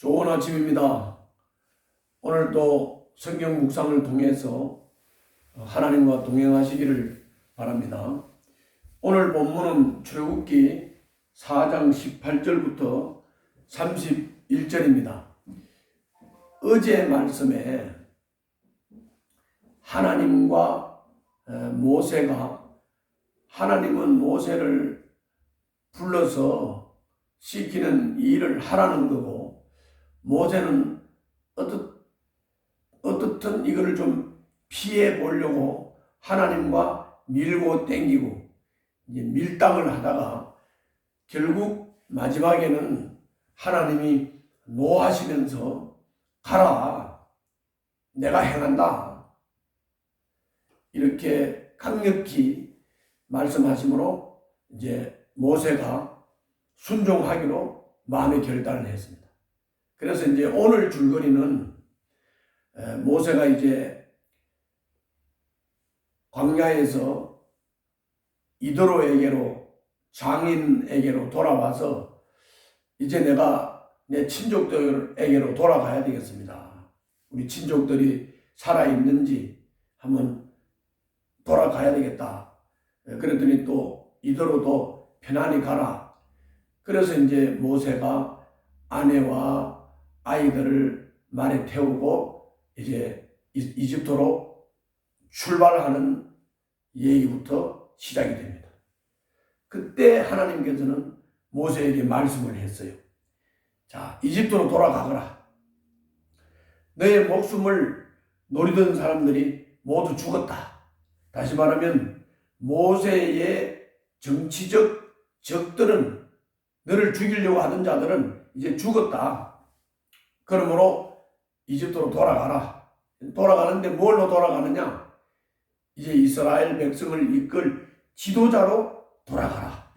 좋은 아침입니다. 오늘도 성경 묵상을 통해서 하나님과 동행하시기를 바랍니다. 오늘 본문은 출애굽기 4장 18절부터 31절입니다. 어제 말씀에 하나님과 모세가 하나님은 모세를 불러서 시키는 일을 하라는 거고 모세는 어떻든 이거를 좀 피해 보려고 하나님과 밀고 땡기고 이제 밀당을 하다가 결국 마지막에는 하나님이 노하시면서 가라, 내가 행한다, 이렇게 강력히 말씀하심으로 이제 모세가 순종하기로 마음의 결단을 했습니다. 그래서 이제 오늘 줄거리는 모세가 이제 광야에서 이도로에게로 장인에게로 돌아와서 이제 내가 내 친족들에게로 돌아가야 되겠습니다. 우리 친족들이 살아있는지 한번 돌아가야 되겠다. 그랬더니 또 이도로도 편안히 가라. 그래서 이제 모세가 아내와 아이들을 말에 태우고 이제 이집트로 출발하는 얘기부터 시작이 됩니다. 그때 하나님께서는 모세에게 말씀을 했어요. 자, 이집트로 돌아가거라. 너의 목숨을 노리던 사람들이 모두 죽었다. 다시 말하면 모세의 정치적 적들은, 너를 죽이려고 하던 자들은 이제 죽었다. 그러므로 이집트로 돌아가라. 돌아가는데 뭘로 돌아가느냐? 이제 이스라엘 백성을 이끌 지도자로 돌아가라.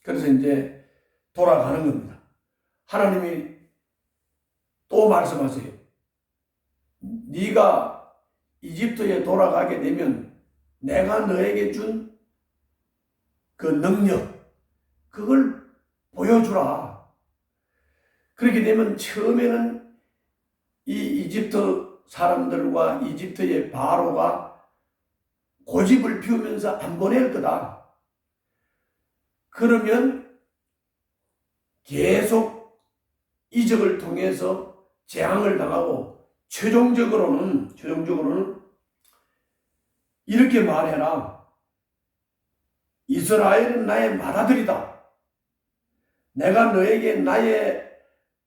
그래서 이제 돌아가는 겁니다. 하나님이 또 말씀하세요. 네가 이집트에 돌아가게 되면 내가 너에게 준 그 능력, 그걸 보여주라. 그렇게 되면 처음에는 이 이집트 사람들과 이집트의 바로가 고집을 피우면서 안 보낼 거다. 그러면 계속 이적을 통해서 재앙을 당하고 최종적으로는 이렇게 말해라. 이스라엘은 나의 맏아들이다. 내가 너에게 나의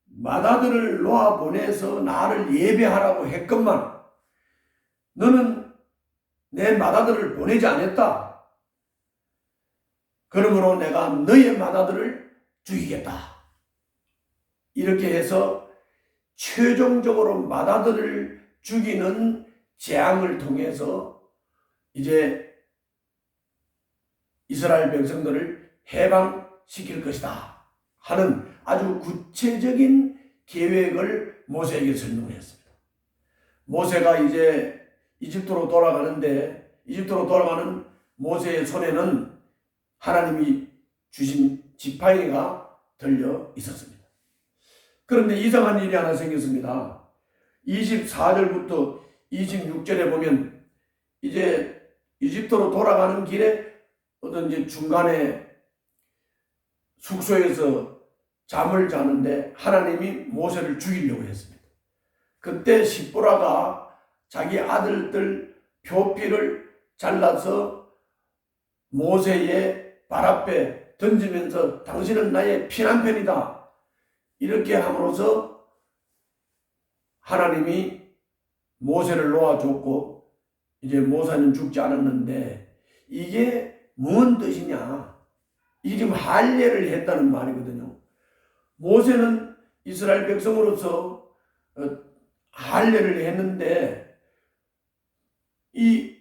맏아들을 놓아 보내서 나를 예배하라고 했건만 너는 내 맏아들을 보내지 않았다. 그러므로 내가 너의 맏아들을 죽이겠다. 이렇게 해서 최종적으로 맏아들을 죽이는 재앙을 통해서 이제 이스라엘 백성들을 해방시킬 것이다 하는 아주 구체적인 계획을 모세에게 설명했습니다. 모세가 이제 이집트로 돌아가는데 이집트로 돌아가는 모세의 손에는 하나님이 주신 지팡이가 들려 있었습니다. 그런데 이상한 일이 하나 생겼습니다. 24절부터 26절에 보면 이제 이집트로 돌아가는 길에 어떤 이제 중간에 숙소에서 잠을 자는데 하나님이 모세를 죽이려고 했습니다. 그때 십보라가 자기 아들들 표피를 잘라서 모세의 발 앞에 던지면서 당신은 나의 피난편이다. 이렇게 함으로써 하나님이 모세를 놓아줬고 이제 모세는 죽지 않았는데 이게 무슨 뜻이냐? 이게 지금 할례를 했다는 말이거든요. 모세는 이스라엘 백성으로서 할례를 했는데 이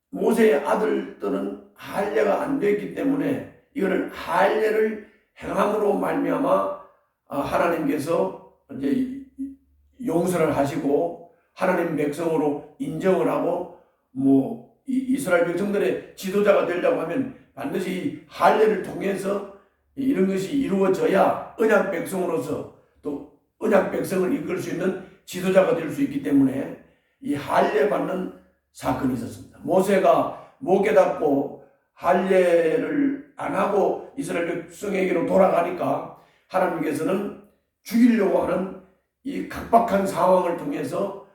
모세의 아들들은 할례가 안 됐기 때문에 이거를 할례를 행함으로 말미암아 하나님께서 이제 용서를 하시고 하나님 백성으로 인정을 하고 이스라엘 백성들의 지도자가 되려고 하면 반드시 할례를 통해서 이런 것이 이루어져야 언약 백성으로서 또 언약 백성을 이끌 수 있는 지도자가 될 수 있기 때문에 이 할례 받는 사건이 있었습니다. 모세가 못 깨닫고 할례를 안 하고 이스라엘 백성에게로 돌아가니까 하나님께서는 죽이려고 하는 이 각박한 상황을 통해서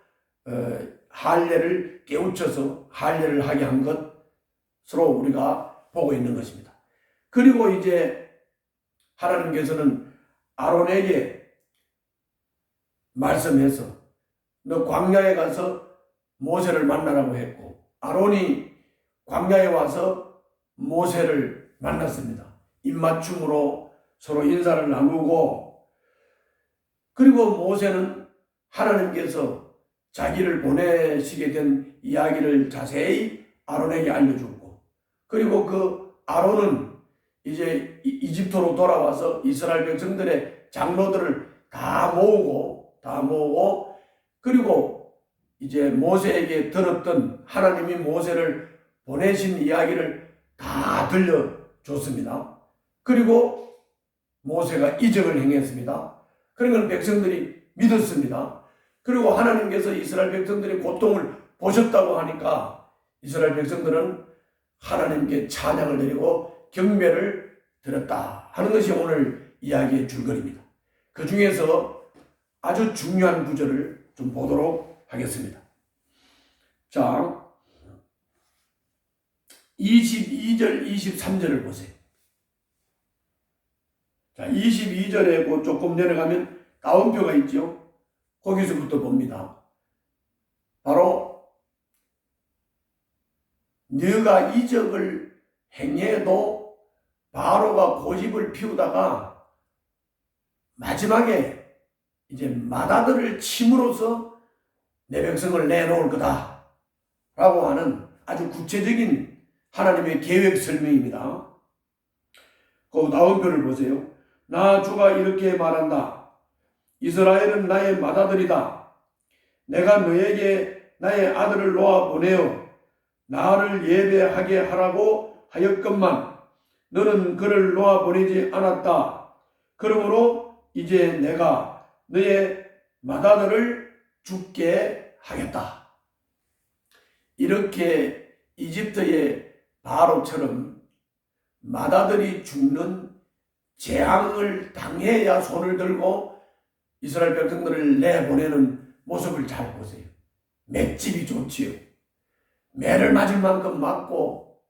할례를 깨우쳐서 할례를 하게 한 것으로 우리가 보고 있는 것입니다. 그리고 이제 하나님께서는 아론에게 말씀해서 너 광야에 가서 모세를 만나라고 했고, 아론이 광야에 와서 모세를 만났습니다. 입맞춤으로 서로 인사를 나누고, 그리고 모세는 하나님께서 자기를 보내시게 된 이야기를 자세히 아론에게 알려주고, 그리고 그 아론은 이제 이집트로 돌아와서 이스라엘 백성들의 장로들을 다 모으고 그리고 이제 모세에게 들었던 하나님이 모세를 보내신 이야기를 다 들려줬습니다. 그리고 모세가 이적을 행했습니다. 그러니까 백성들이 믿었습니다. 그리고 하나님께서 이스라엘 백성들의 고통을 보셨다고 하니까 이스라엘 백성들은 하나님께 찬양을 드리고 경배를 드렸다 하는 것이 오늘 이야기의 줄거리입니다. 그 중에서 아주 중요한 구절을 좀 보도록 하겠습니다. 자, 22절, 23절을 보세요. 자, 22절에 조금 내려가면 따옴표가 있죠. 거기서부터 봅니다. 바로 너가 이적을 행해도 바로가 고집을 피우다가 마지막에 이제 맏아들을 침으로써 내 백성을 내놓을 거다 라고 하는 아주 구체적인 하나님의 계획 설명입니다. 그 다음 표를 보세요. 나 주가 이렇게 말한다. 이스라엘은 나의 맏아들이다. 내가 너에게 나의 아들을 놓아 보내어 나를 예배하게 하라고 하였건만 너는 그를 놓아 보내지 않았다. 그러므로 이제 내가 너의 맏아들을 죽게 하겠다. 이렇게 이집트의 바로처럼 맏아들이 죽는 재앙을 당해야 손을 들고 이스라엘 백성들을 내보내는 모습을 잘 보세요. 맷집이 좋지요. 매를 맞을 만큼 맞고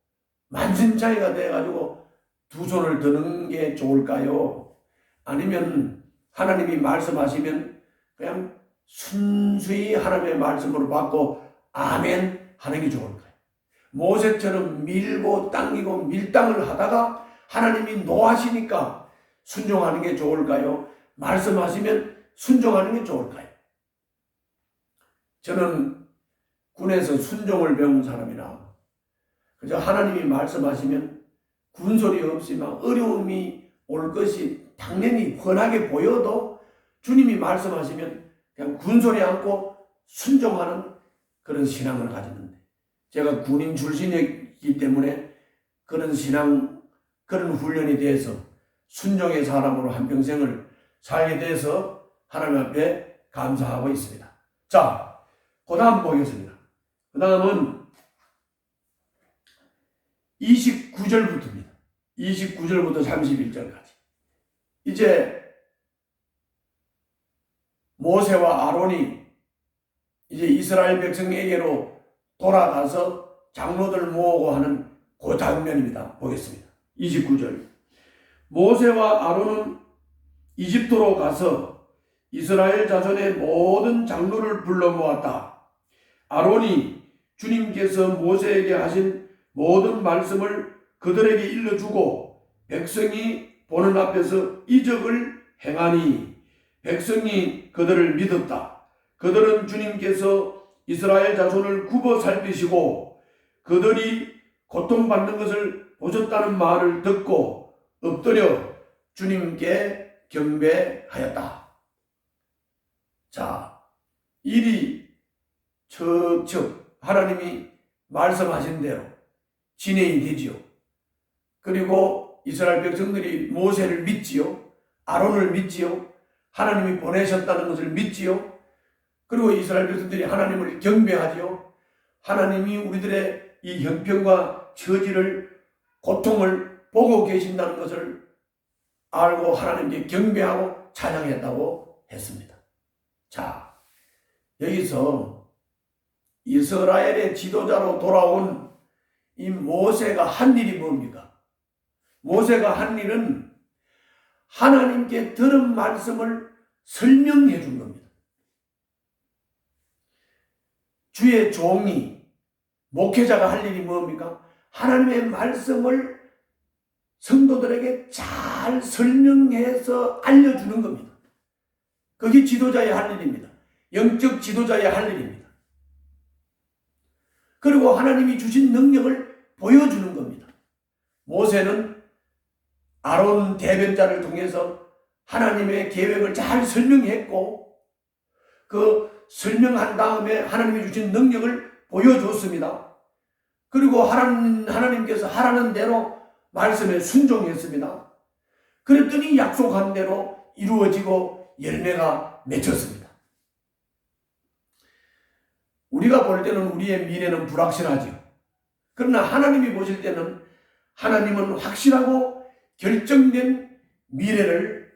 만신창이가 돼가지고 두 손을 드는 게 좋을까요? 아니면 하나님이 말씀하시면 그냥 순수히 하나님의 말씀으로 받고 아멘 하는 게 좋을까요? 모세처럼 밀고 당기고 밀당을 하다가 하나님이 노하시니까 순종하는 게 좋을까요? 말씀하시면 순종하는 게 좋을까요? 저는 군에서 순종을 배운 사람이라 그저 하나님이 말씀하시면 군소리 없이 막 어려움이 올 것이 당연히 훤하게 보여도 주님이 말씀하시면 그냥 군소리 않고 순종하는 그런 신앙을 가졌는데, 제가 군인 출신이기 때문에 그런 신앙, 그런 훈련이 돼서 순종의 사람으로 한평생을 살게 돼서 하나님 앞에 감사하고 있습니다. 자, 그 다음 보겠습니다. 그 다음은 29절부터입니다. 29절부터 31절까지. 이제 모세와 아론이 이제 이스라엘 백성에게로 돌아가서 장로들 모으고 하는 그 장면입니다. 보겠습니다. 29절. 모세와 아론은 이집트로 가서 이스라엘 자손의 모든 장로를 불러 모았다. 아론이 주님께서 모세에게 하신 모든 말씀을 그들에게 일러주고 백성이 보는 앞에서 이적을 행하니 백성이 그들을 믿었다. 그들은 주님께서 이스라엘 자손을 굽어 살피시고 그들이 고통받는 것을 보셨다는 말을 듣고 엎드려 주님께 경배하였다. 자, 일이 척척 하나님이 말씀하신 대로 진행이 되지요. 그리고 이스라엘 백성들이 모세를 믿지요. 아론을 믿지요. 하나님이 보내셨다는 것을 믿지요. 그리고 이스라엘 백성들이 하나님을 경배하지요. 하나님이 우리들의 이 형편과 처지를, 고통을 보고 계신다는 것을 알고 하나님께 경배하고 찬양했다고 했습니다. 자, 여기서 이스라엘의 지도자로 돌아온 이 모세가 한 일이 뭡니까? 모세가 한 일은 하나님께 들은 말씀을 설명해 준 겁니다. 주의 종이, 목회자가 할 일이 뭡니까? 하나님의 말씀을 성도들에게 잘 설명해서 알려주는 겁니다. 그게 지도자의 할 일입니다. 영적 지도자의 할 일입니다. 그리고 하나님이 주신 능력을 보여주는 겁니다. 모세는 아론 대변자를 통해서 하나님의 계획을 잘 설명했고, 그 설명한 다음에 하나님이 주신 능력을 보여줬습니다. 그리고 하나님께서 하라는 대로 말씀에 순종했습니다. 그랬더니 약속한 대로 이루어지고 열매가 맺혔습니다. 우리가 볼 때는 우리의 미래는 불확실하죠. 그러나 하나님이 보실 때는 하나님은 확실하고 결정된 미래를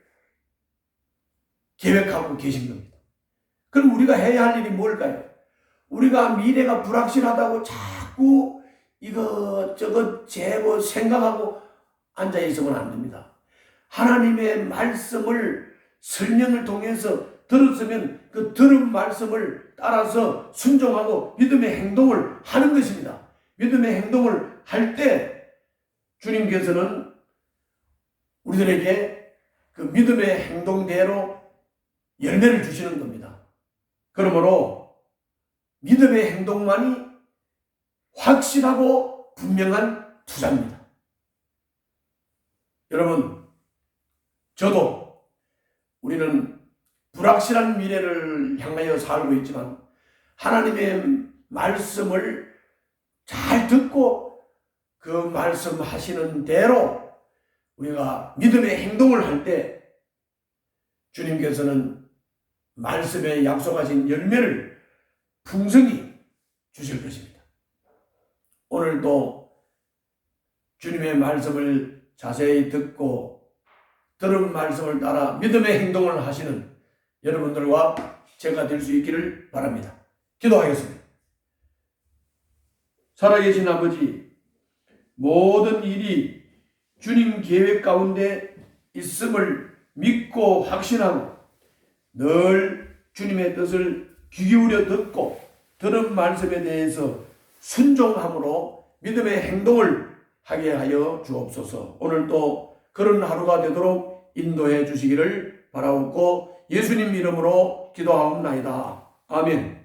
계획하고 계신 겁니다. 그럼 우리가 해야 할 일이 뭘까요? 우리가 미래가 불확실하다고 자꾸 이것저것 재고 생각하고 앉아있으면 안 됩니다. 하나님의 말씀을 설명을 통해서 들었으면 그 들은 말씀을 따라서 순종하고 믿음의 행동을 하는 것입니다. 믿음의 행동을 할 때 주님께서는 우리들에게 그 믿음의 행동대로 열매를 주시는 겁니다. 그러므로 믿음의 행동만이 확실하고 분명한 투자입니다. 여러분, 저도 우리는 불확실한 미래를 향하여 살고 있지만 하나님의 말씀을 잘 듣고 그 말씀하시는 대로 우리가 믿음의 행동을 할 때 주님께서는 말씀에 약속하신 열매를 풍성히 주실 것입니다. 오늘도 주님의 말씀을 자세히 듣고 들은 말씀을 따라 믿음의 행동을 하시는 여러분들과 제가 될 수 있기를 바랍니다. 기도하겠습니다. 살아계신 아버지, 모든 일이 주님 계획 가운데 있음을 믿고 확신하고 늘 주님의 뜻을 귀 기울여 듣고 들은 말씀에 대해서 순종함으로 믿음의 행동을 하게 하여 주옵소서. 오늘도 그런 하루가 되도록 인도해 주시기를 바라옵고 예수님 이름으로 기도하옵나이다. 아멘.